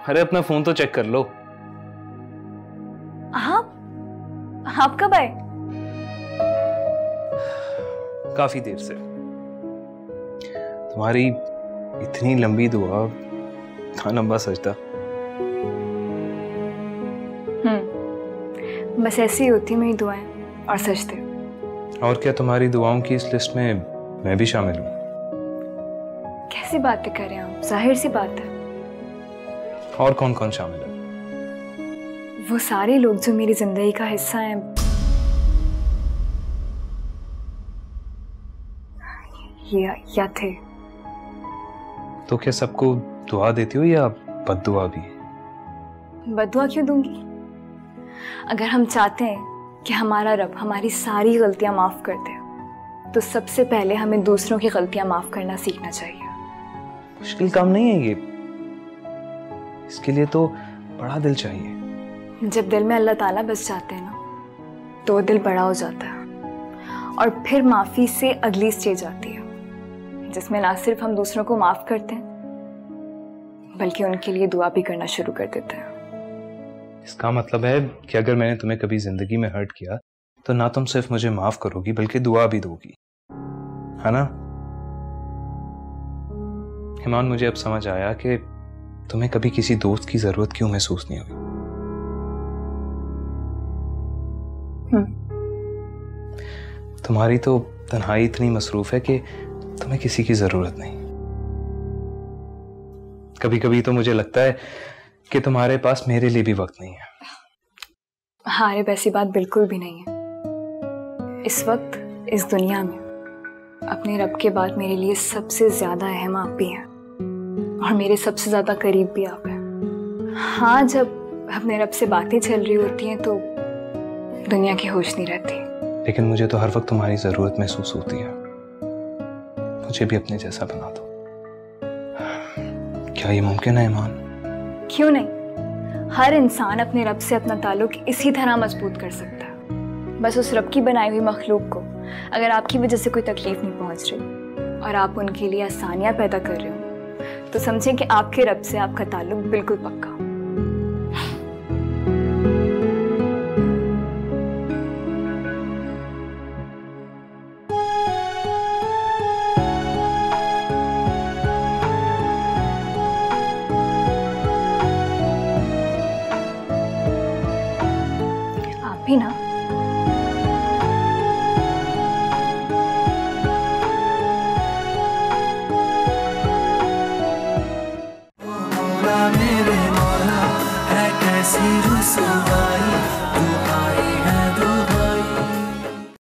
अरे अपना फोन तो चेक कर लो। आप कब आए? काफी देर से। तुम्हारी इतनी लंबी दुआ, इतना लंबा सजदा। बस ऐसी ही होती मेरी दुआएं और सजदे। और क्या तुम्हारी दुआओं की इस लिस्ट में मैं भी शामिल हूँ? कैसी बातें कर रहे हैं आप? जाहिर सी बात है। और कौन कौन शामिल है? वो सारे लोग जो मेरी जिंदगी का हिस्सा हैं। या थे। तो क्या सबको दुआ देती हो या बद्दुआ भी? बद्दुआ क्यों दूंगी? अगर हम चाहते हैं कि हमारा रब हमारी सारी गलतियां माफ कर दे, तो सबसे पहले हमें दूसरों की गलतियां माफ करना सीखना चाहिए। मुश्किल काम नहीं है ये। इसके लिए तो बड़ा दिल चाहिए। जब दिल में अल्लाह ताला बस जाते हैं ना, तो दिल बड़ा हो जाता है। और फिर माफी से अगली स्टेज आती है, जिसमें ना सिर्फ हम दूसरों को माफ करते हैं, बल्कि उनके लिए दुआ भी करना शुरू कर देते हैं। इसका मतलब है कि अगर मैंने तुम्हें कभी जिंदगी में हर्ट किया, तो ना तुम सिर्फ मुझे माफ करोगी बल्कि दुआ भी दोगी, है ना? ईमान, मुझे अब समझ आया कि तुम्हें कभी किसी दोस्त की जरूरत क्यों महसूस नहीं हुई। तुम्हारी तो तन्हाई इतनी मसरूफ है कि तुम्हें किसी की जरूरत नहीं। कभी कभी तो मुझे लगता है कि तुम्हारे पास मेरे लिए भी वक्त नहीं है। हाँ, वैसी बात बिल्कुल भी नहीं है। इस वक्त इस दुनिया में अपने रब के बाद मेरे लिए सबसे ज्यादा अहम आप भी हैं, और मेरे सबसे ज्यादा करीब भी आप हैं। हाँ, जब अपने रब से बातें चल रही होती हैं तो दुनिया की होश नहीं रहती। लेकिन मुझे तो हर वक्त तुम्हारी जरूरत महसूस होती है। मुझे भी अपने जैसा बना दो। क्या ये मुमकिन है ईमान? क्यों नहीं? हर इंसान अपने रब से अपना ताल्लुक इसी तरह मजबूत कर सकता है। बस उस रब की बनाई हुई मखलूक को अगर आपकी वजह से कोई तकलीफ नहीं पहुंच रही और आप उनके लिए आसानियां पैदा कर रहे हो, तो समझें कि आपके रब से आपका ताल्लुक बिल्कुल पक्का। आप भी ना? मेरे मौला है कैसी रुसवा